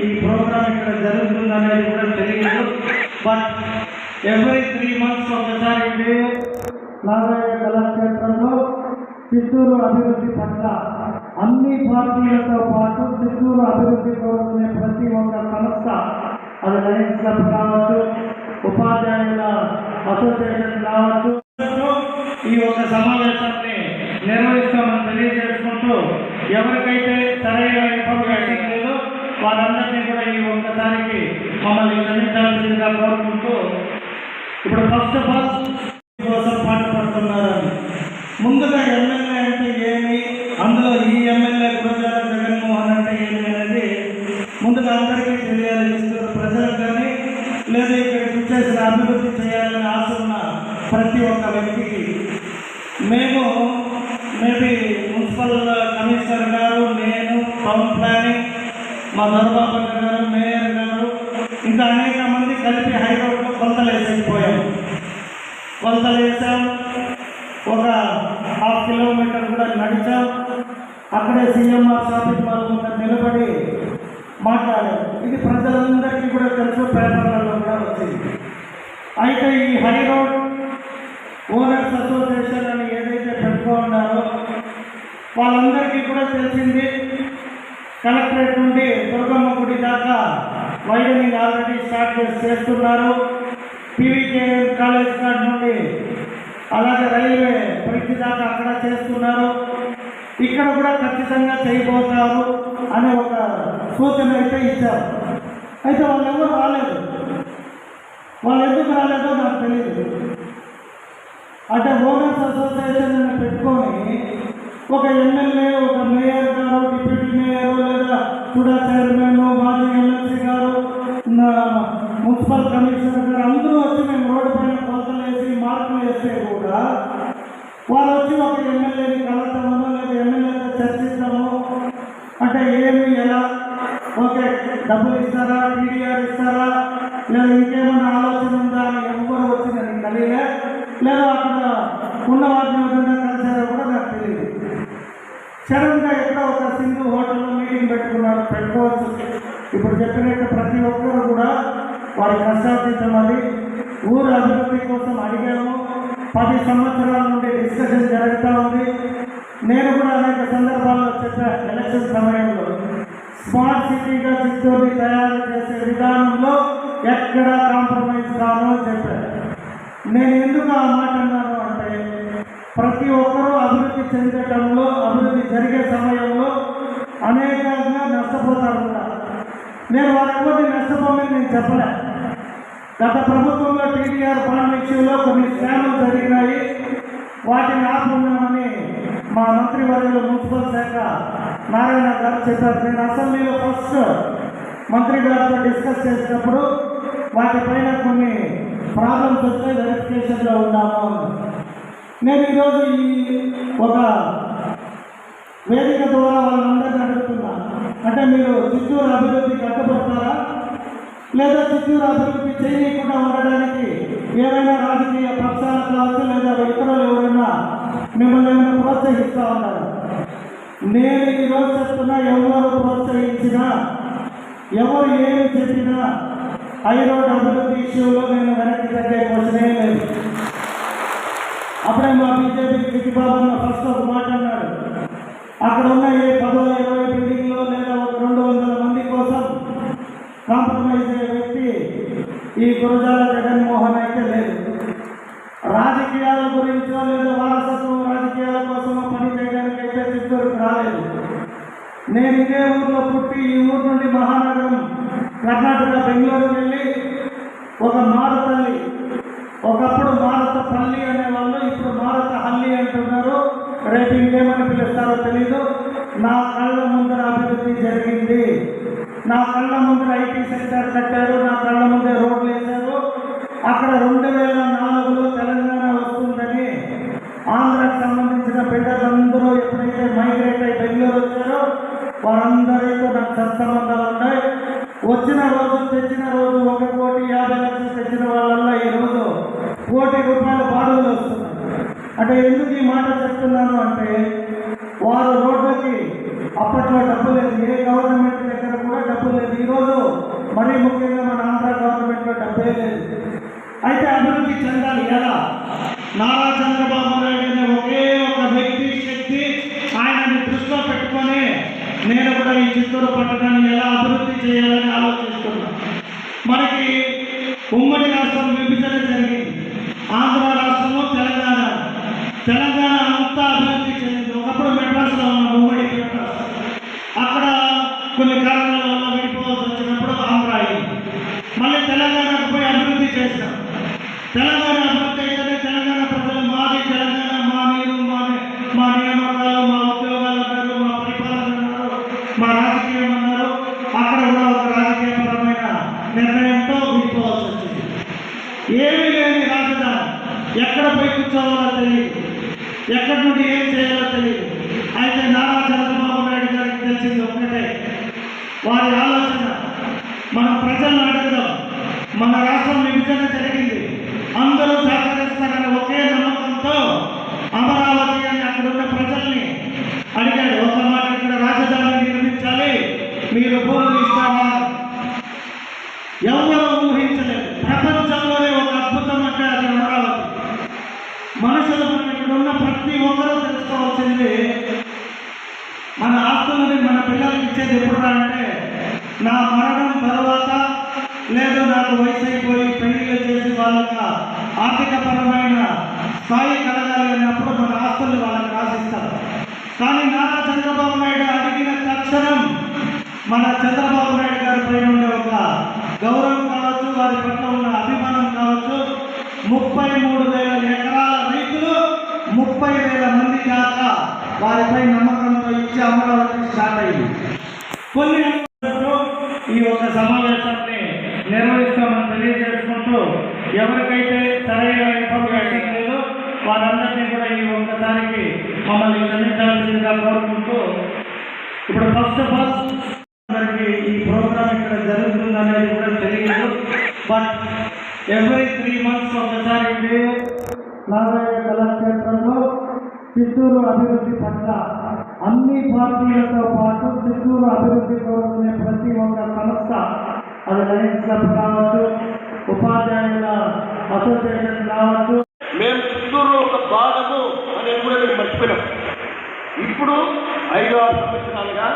ఈ ప్రోగ్రామ్ ఇక్కడ జరుగుతుందనేది కూడా తెలియదు. బట్ ఎవ్రీ 3 months ఒకసారి నారాయణ కళాక్షేత్రంలో చిత్తూరు అభివృద్ధి పట్ల అన్ని పార్టీలతో పాటు చిత్తూరు అభివృద్ధి కోరుకునే ప్రతి ఒక్క సంస్థ, అది లయన్స్ క్లబ్ కావచ్చు, ఉపాధ్యాయుల అసోసియేషన్ కావచ్చు, ఈ యొక్క సమావేశాన్ని నిర్వహిస్తామని తెలియజేసుకుంటూ, ఎవరికైతే సరైన ఇన్ఫర్మేషన్ లేదో వారందరినీ కూడా ఈ ఒక్కసారికి మమ్మల్ని క్షమించాల్సిందిగా కోరుకుంటూ, ఇప్పుడు ఫస్ట్ ఆఫ్ ఆల్ కోసం పాటుపడుతున్నారని ముందుగా ఎమ్మెల్యే అంటే ఏమి, అందులో ఈ ఎమ్మెల్యే గురజాల జగన్మోహన్ అంటే ఏమి అనేది ముందుగా అందరికీ తెలియాలి. చిత్తూరు ప్రజలకు కానీ లేదా ఇక్కడికి వచ్చేసిన అభివృద్ధి చేయాలని ఆశ ఉన్న ప్రతి ఒక్క వ్యక్తికి, మేము మేబీ మున్సిపల్ కమిషనర్ గారు, నేను, టౌన్ ప్లానింగ్, మా దొరబాబు గారు, మేయర్ గారు, ఇంకా అనేక మంది కలిపి హైరోడ్లో కొలతలు వేసేసిపోయాము. కొలతలు వేసాం, ఒక 1/2 kilometer కూడా నడిచాం. అక్కడే సిఎంఆర్ షాపింగ్ మాల్ ముందు నిలబడి మాట్లాడారు. ఇది ప్రజలందరికీ కూడా తెలుసు, పేపర్లలో కూడా వచ్చింది. అయితే ఈ హైరోడ్ ఓనర్స్ అసోసియేషన్ అని ఏదైతే పెట్టుకున్నారో వాళ్ళందరికీ కూడా తెలిసింది. కలెక్టరేట్ నుండి దుర్గమ్మ గుడి దాకా వైడనింగ్ ఆల్రెడీ స్టార్ట్ చేస్తున్నారు. పీవీకే కాలేజ్ కాడ నుండి అలాగే రైల్వే బ్రిడ్జ్ దాకా అక్కడ చేస్తున్నారు. ఇక్కడ కూడా ఖచ్చితంగా చేయబోతారు అనే ఒక సూచన అయితే ఇచ్చారు. అయితే వాళ్ళు ఎవరు రాలేదు. వాళ్ళు ఎందుకు రాలేదో నాకు తెలియదు. అంటే ఓనర్స్ అసోసియేషన్ అని పెట్టుకొని ఒక ఎమ్మెల్యే, ఒక మేయర్ గారు, డిప్యూటీ మేయర్, లేదా కూడా చైర్మన్, మాజీ ఎమ్మెల్సీ గారు, మున్సిపల్ కమిషనర్ గారు అందరూ వచ్చి మేము రోడ్డు పైన కొలతలు వేసి మార్కులు వేస్తే కూడా వాళ్ళు వచ్చి ఒక ఎమ్మెల్యేని కలవటము లేదా ఎమ్మెల్యేతో చర్చిస్తాము అంటే ఏమి, ఎలా, ఓకే డబ్బులు ఇస్తారా, టీడీఆర్ ఇస్తారా, లేదా ఇంకేమైనా ఆలోచన ఉందా అని ఎవరు వచ్చి నేను కలిగే, లేదా అక్కడ ఉన్న వాటిని విధంగా కలిసారో కూడా నాకు తెలియదు. సడన్గా ఎక్కడో ఒక సింధు హోటల్లో మీటింగ్ పెట్టుకోవచ్చు. ఇప్పుడు చెప్పినట్టు ప్రతి ఒక్కరు కూడా వారి కష్టాతీతం అది ఊరు అభివృద్ధి కోసం అడిగాము. 10 సంవత్సరాల నుండి డిస్కషన్ జరుగుతూ ఉంది. నేను కూడా అనేక సందర్భాల్లో చెప్పాను. ఎలక్షన్ సమయంలో స్మార్ట్ సిటీగా చిత్తూరుని తయారు చేసే విధానంలో ఎక్కడా కాంప్రమైజ్ కాను అని చెప్పాను. నేను ఎందుకు ఆ మాట అన్నాను అంటే, ప్రతి ఒక్కరూ అభివృద్ధి చెందటంలో, అభివృద్ధి జరిగే సమయంలో అనేకంగా నష్టపోతారు కూడా. నేను వారెవరిని నష్టపోమని నేను చెప్పలే. గత ప్రభుత్వంలో టీడీఆర్ బాండ్ విషయంలో కొన్ని స్కాములు జరిగినాయి, వాటిని ఆపుకున్నామని మా మంత్రివర్యులు మున్సిపల్ శాఖ నారాయణ గారు చెప్పారు. నేను అసెంబ్లీలో ఫస్ట్ మంత్రి గారితో డిస్కస్ చేసినప్పుడు వాటిపైన కొన్ని ప్రాబ్లమ్స్ వస్తే వెరిఫికేషన్లో ఉన్నాము. నేను ఈరోజు ఒక వేదిక ద్వారా వాళ్ళందరినీ అడుగుతున్నా, అంటే మీరు చిత్తూరు అభివృద్ధికి అడ్డుపడతారా, లేదా చిత్తూరు అభివృద్ధి చేయకుండా ఉండడానికి ఏవైనా రాజకీయ పక్షాలు కావచ్చు, లేదా ఇతరులు ఎవరైనా మిమ్మల్ని ఏమైనా ప్రోత్సహిస్తూ ఉన్నారు? నేను ఈరోజు చెప్తున్నా, ఎవరు ప్రోత్సహించినా, ఎవరు ఏమి చెప్పినా హైరోడ్ అభివృద్ధి ఇష్యూలో నేను వెనక్కి తగ్గే క్వశ్చనే లేదు. అప్పుడే మా బీజేపీ గిరిబాబు ఫస్ట్ ఒక మాట అన్నాడు, అక్కడ ఉన్న ఏ 10-20 బిల్డింగ్లో లేదా ఒక 200 మంది కోసం కాంప్రమైజ్ అయ్యే వ్యక్తి ఈ గురజాల జగన్మోహన్ అయితే లేదు. రాజకీయాల గురించో లేదా వారసత్వం రాజకీయాల కోసమో పని చేయడానికి అయితే చిత్తూరుకు రాలేదు. నేను ఇదే ఊరిలో పుట్టి ఈ ఊరు నుండి మహానగరం కర్ణాటక బెంగళూరు వెళ్ళి ఒక మారుతల్లి, ఒకప్పుడు మారుతపల్లి అనేవాళ్ళు, ఇప్పుడు మారుతహల్లి అంటున్నారు. రేపు ఇంకేమని పిలుస్తారో తెలీదు. నా కళ్ళ ముందర అభివృద్ధి జరిగింది. నా కళ్ళ ముందర ఐటీ సెక్టర్ కట్టారు, నా కళ్ళ ముందే రోడ్లు వేశారు. అక్కడ 2004లో తెలంగాణ వస్తుందని ఆంధ్రాకి సంబంధించిన బిడ్డలందరూ ఎప్పుడైతే మైగ్రేట్ అయి బెంగళూరు వచ్చారో వారందరితో నాకు సత్సంబంధాలు ఉన్నాయి. వచ్చిన రోజు తెచ్చిన రోజు 1,50,00,000 తెచ్చిన వాళ్ళల్లో ఈరోజు ₹1,00,00,000 బాడుగులు వస్తున్నాయి. అంటే ఎందుకు ఈ మాట చెప్తున్నాను అంటే, వారు రోడ్లకి అప్పట్లో డబ్బు లేదు, ఏ గవర్నమెంట్ దగ్గర కూడా డబ్బు లేదు. అభివృద్ధి చెందాలి. ఎలా? నారా చంద్రబాబు నాయుడు అనే ఒకే ఒక వ్యక్తి శక్తి ఆయనని దృష్టిలో పెట్టుకొని నేను కూడా ఈ చిత్తూరు పట్టణాన్ని ఎలా అభివృద్ధి చేయాలని ఆలోచిస్తున్నాను. మనకి ఉమ్మడి రాష్ట్రం విభజన జరిగింది. ఆంధ్ర రాష్ట్రము, తెలంగాణ అంతా అభివృద్ధి చెందింది. ఒకప్పుడు మెడ్రాస్లో ఉన్న ఉమ్మడి మెడ్రాస్, అక్కడ కొన్ని కారణాల వల్ల విడిపోవాల్సి వచ్చినప్పుడు ఆంధ్ర అయింది. మళ్ళీ తెలంగాణకు పోయి అభివృద్ధి చేశాం. తెలంగాణ అభివృద్ధి అయితేనే తెలంగాణ ప్రజలు మాది తెలంగాణ, మా నీరు, మా నియామకాలు, మా ఉద్యోగాలు అన్నారు, మా పరిపాలన అన్నారు, మా రాజకీయం అన్నారు. అక్కడ కూడా ఒక రాజకీయపరమైన నిర్ణయంతో విడిపోవాల్సి వచ్చింది. ఏమీ లేని రాజధాని ఎక్కడ పోయి కూర్చోవాలో తెలియదు, ఎక్కడి నుండి ఏం చేయాలో తెలియదు. అయితే నారా చంద్రబాబు నాయుడు గారికి తెలిసింది ఒక్కటే, వారి ఆలోచన మనం ప్రజలను అడుగుదాం. మన రాష్ట్రం విభజన జరిగింది, అందరూ సహకరిస్తారనే ఒకే నమ్మకంతో అమరావతి అని అక్కడున్న ప్రజల్ని అడిగాడు. ఒక మాట, ఇక్కడ రాజధాని నిర్మించాలి, మీరు భూములు ఇస్తారా? ఎవరూ ఊహించలేదు. ప్రపంచంలోనే ఒక అద్భుతం అంటే అది అమరావతి. మనుషులు ఇక్కడ ఉన్న ప్రతి ఒక్కరూ తెలుసుకోవాల్సింది, మన ఆస్తులని మన పిల్లలకి ఇచ్చేది ఎప్పుడు అంటే నా మరణం తర్వాత, లేదు నాకు వయసు అయిపోయి పెళ్లిళ్ళు చేసి వాళ్ళకి ఆర్థికపరమైన స్థాయి కలగాలి అన్నప్పుడు మన ఆస్తుల్ని వాళ్ళకి రాసిస్తారు. కానీ నారా చంద్రబాబు నాయుడు అడిగిన తక్షణం మన చంద్రబాబు నాయుడు గారి పైన ఉండే ఒక గౌరవం కావచ్చు, వారి పట్ల ఉన్న అభిమానం కావచ్చు, 33,000 ఎకరాల రైతులు 30,000 మంది దాకా వారిపై నమ్మకంతో ఇచ్చి అమరావతి స్టార్ట్ అయింది. కొన్ని ఈ ఒక సమావేశాన్ని నిర్వహిస్తామని తెలియజేసుకుంటూ, ఎవరికైతే సరైన ఇన్ఫర్మేషన్ లేదో వారందరినీ కూడా ఈ ఒక్కసారికి మమ్మల్ని క్షమించాల్సిందిగా కోరుకుంటూ, ఇప్పుడు ఫస్ట్ ఆఫ్ ఆల్ మనకి ఈ ప్రోగ్రామ్ ఇక్కడ జరుగుతుంది అనేది కూడా తెలియదు. బట్ ఎవ్రీ 3 months ఒకసారి నారాయణ కళాక్షేత్రంలో చిత్తూరు అభివృద్ధి పట్ల అన్ని పార్టీలతో పాటు చిత్తూరు అభివృద్ధి కోరుకునే ప్రతి ఒక్క సంస్థ, అది లయన్స్ క్లబ్ కావచ్చు, ఉపాధ్యాయుల అసోసియేషన్ కావచ్చు, మేము చిత్తూరు ఒక భాగము అనేది కూడా మేము మర్చిపోయాం. ఇప్పుడు 5-6 సంవత్సరాలుగా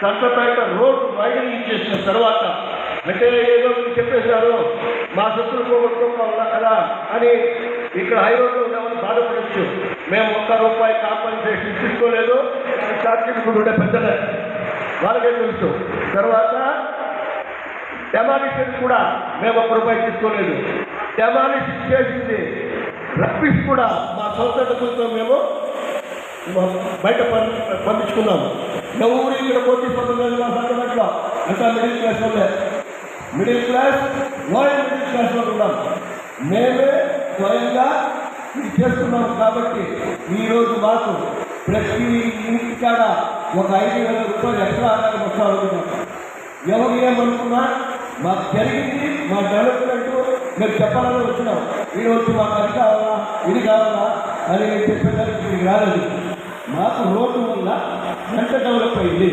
సంతపేట రోడ్డు వైడనింగ్ చేసిన తర్వాత, అంటే ఏదో చెప్పేశారు మా సొత్తులు పోగొట్టుకోవాలా కదా అని ఇక్కడ హైరోడ్లో ఉన్నామని బాధపడచ్చు. మేము ₹1 కాంపన్సేషన్ తీసుకోలేదు. సాక్షి ఉండే పెద్దలే వాళ్ళకే తెలుసు. తర్వాత డెమాలిషన్ కూడా మేము ₹1 తీసుకోలేదు. డెమాలిషన్ చేసింది రబ్బిష్ కూడా మా సొంత డబ్బులతో మేము బయట పంపించుకున్నాము. ఎవరు ఇక్కడ పోటీ పడుతుంది మా సంతలో అంతా మిడిల్ క్లాస్ వాళ్ళే, middle class, lower middle class వాళ్ళు ఉన్నాం. మేమే స్వయంగా ఇది చేస్తున్నాము. కాబట్టి ఈరోజు మాకు ప్రతి ఇంటికాడ ఒక ₹5,000 ఎక్స్ట్రా ఆదాయం వస్తూ ఉంటున్నాం. ఎవరు ఏమనుకున్నా మాకు జరిగింది, మా డెవలప్మెంట్ మేము చెప్పాలని వచ్చినాం. ఈరోజు మాకు అది కావాలా, ఇది కావాలా అని చెప్పేదానికి ఇది రాలేదు. మాకు రోడ్డు వల్ల ఎంత డెవలప్ అయింది.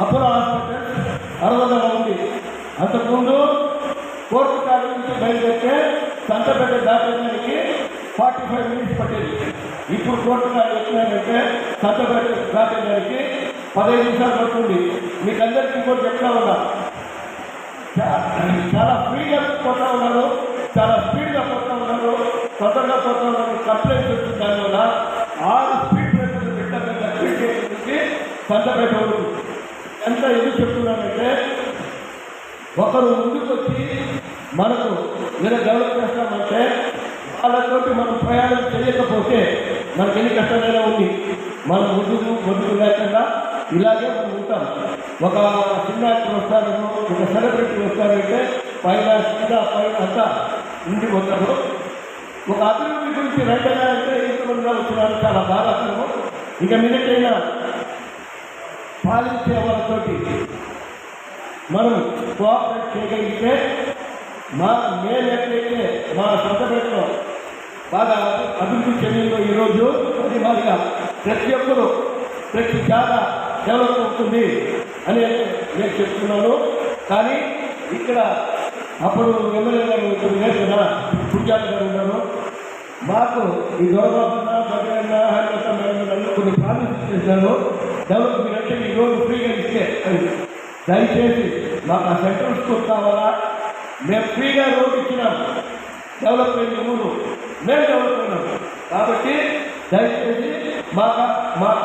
అపోలో హాస్పిటల్ 60 ఉంది. అంతకుముందు కోర్టు కాడ నుంచి బయలుదేరితే సంతపేట దాటడానికి 45 minutes పట్టేది. ఇప్పుడు కోర్టు కాడ వచ్చినారంటే సంతపేట దాటడానికి 15 నిమిషాలు పడుతుంది. మీకు అందరికీ కూడా చెప్తా ఉన్నా, చాలా ఫ్రీగా పోతా ఉన్నారు, చాలా స్పీడ్గా పోతా ఉన్నారు, తొందరగా పోతా ఉన్నారు. కంప్లైంట్స్ వచ్చింది. దానివల్ల 6 స్పీడ్ బ్రేకర్లు పెట్టాక స్పీడ్ బ్రేకర్ నుంచి సంతపేట వరకు ఎంత ఎందుకు చెప్తున్నానంటే, ఒకరు ముందుకు వచ్చి మనకు ఏదో డెవలప్ చేస్తామంటే వాళ్ళతోటి మనం ప్రయాణం చేయకపోతే మనకి ఎన్ని కష్టమైనా ఉంది. మనం ముందుకు లేకుండా ఇలాగే మనం ఉంటాం. ఒక చిన్న యాక్టర్ వస్తారను, ఒక సెలబ్రిటీ వస్తారంటే పైన అంతా ఇంటికి వస్తారు. ఒక అభివృద్ధి గురించి రైతుగా అంటే ఇంతమందిగా వచ్చినారు, చాలా బాధాకరము. ఇంకా మిగతైనా పాలించే వాళ్ళతోటి మనం కోఆపరేట్ చేయగలిగితే మేము ఎట్లయితే మా సొంతపేటలో బాగా అభివృద్ధి చెందిందో ఈరోజు అది మాదిగా ప్రతి ఒక్కరూ ప్రతి చాలా డెవలప్ అవుతుంది అని నేను చెప్తున్నాను. కానీ ఇక్కడ అప్పుడు ఎమ్మెల్యే గారు ఇప్పుడు లేదు కదా, పూజారి గారు ఉన్నారు. మాకు ఈ దొరబాబన్న భద్రన్న హరిత మేడం కొన్ని ప్రామిస్ చేశారు. డెవలప్మెంట్ అంటే ఈ రోడ్డు ఫ్రీగా ఇస్తే దయచేసి మాకు ఆ సెంట్రల్ స్కూల్ కావాలా, మేము ఫ్రీగా రోడ్డు ఇచ్చినాం, డెవలప్మెంట్ ఊరు మేము డెవలప్ అయినాం. కాబట్టి దయచేసి మాకు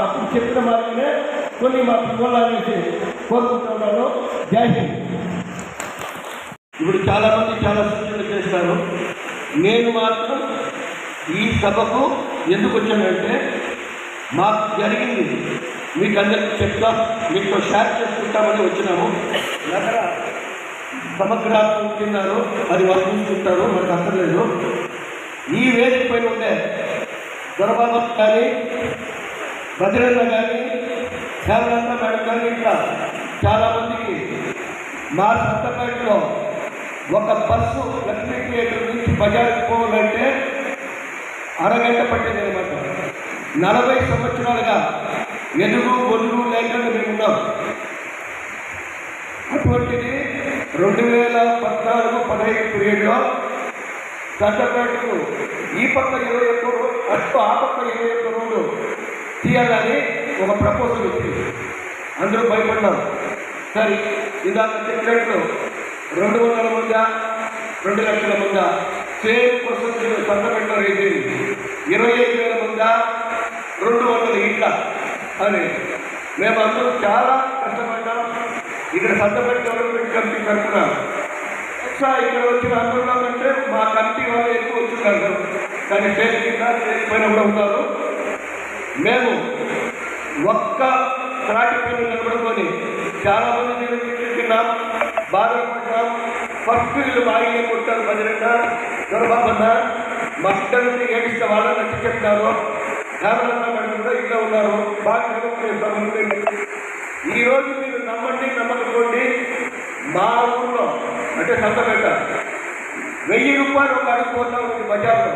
అప్పుడు చెప్పిన మాటనే కొన్ని మాకు ఇవ్వాలనేసి కోరుకుంటున్నాను. జై హింద్. ఇప్పుడు చాలామంది చాలా సూచనలు చేస్తారు. నేను మాత్రం ఈ సభకు ఎందుకు వచ్చానంటే మాకు జరిగింది మీకు అందరికీ చెప్తాం, మీతో షేర్ చేసుకుంటామని వచ్చినాము. నగర సమగ్రాలు తిన్నారు, అది వాళ్ళు చూసుకుంటారు, మనకు అక్కర్లేదు. ఈ వేదిక పైన ఉండే దొరబాబు కానీ భద్రన్న కానీ శ్యామలత మేడం కానీ ఇంకా చాలామందికి మా సొంతపేటలో ఒక బస్సు లక్ష్మీ థియేటర్ నుంచి బజార్కి పోవాలంటే అరగంట పట్టింది అనమాట. 40 సంవత్సరాలుగా ఎదుగు బొదుగు లేకుండా మేము ఉన్నాం. అటువంటిది 2014-15 పీరియడ్లో సొంతపేటకు ఈ పక్క 21 అటు ఆ పక్క 21 రోడ్డు తీయాలని ఒక ప్రపోజల్ వచ్చింది. అందరూ భయపడ్డాం. సరే, ఇందాక చెప్పినట్లు 200 మందా 2 లక్షల మందా సేమ్ పర్సెంట్ సొంతపేటలో రైతు 25,000 మందా 200 ఇట్ల అని మేమందరూ చాలా కష్టపడ్డాం. ఇక్కడ సొంతపేట డెవలప్మెంట్ కమిటీ తరఫున ఇక్కడ వచ్చిన అందరూ అంటే మా కమిటీ వాళ్ళు ఎక్కువ వచ్చున్నారు, కానీ స్టేజ్ కింద స్టేజ్ పైన కూడా ఉన్నారు. మేము ఒక్క త్రాటి పైన నిలబడుకొని చాలామంది తిన్నాం, బాధపడ్డాం. ఫస్ట్ వీళ్ళు బాగా కొట్టారు, భద్రన్న దొరబాబన్న మట్టని ఏడిస్తే వాళ్ళని నచ్చి చెప్తారు. శ్యామలన్న మేడం కూడా ఇలా ఉన్నారు, బాగా డెవలప్ చేస్తాము. ఈరోజు మీరు నమ్మండి నమ్మకపోండి, మా ఊళ్ళో అంటే సొంతపేట 1000 రూపాయలు ఒక అడిగిపోతా ఉంది బజార్లో.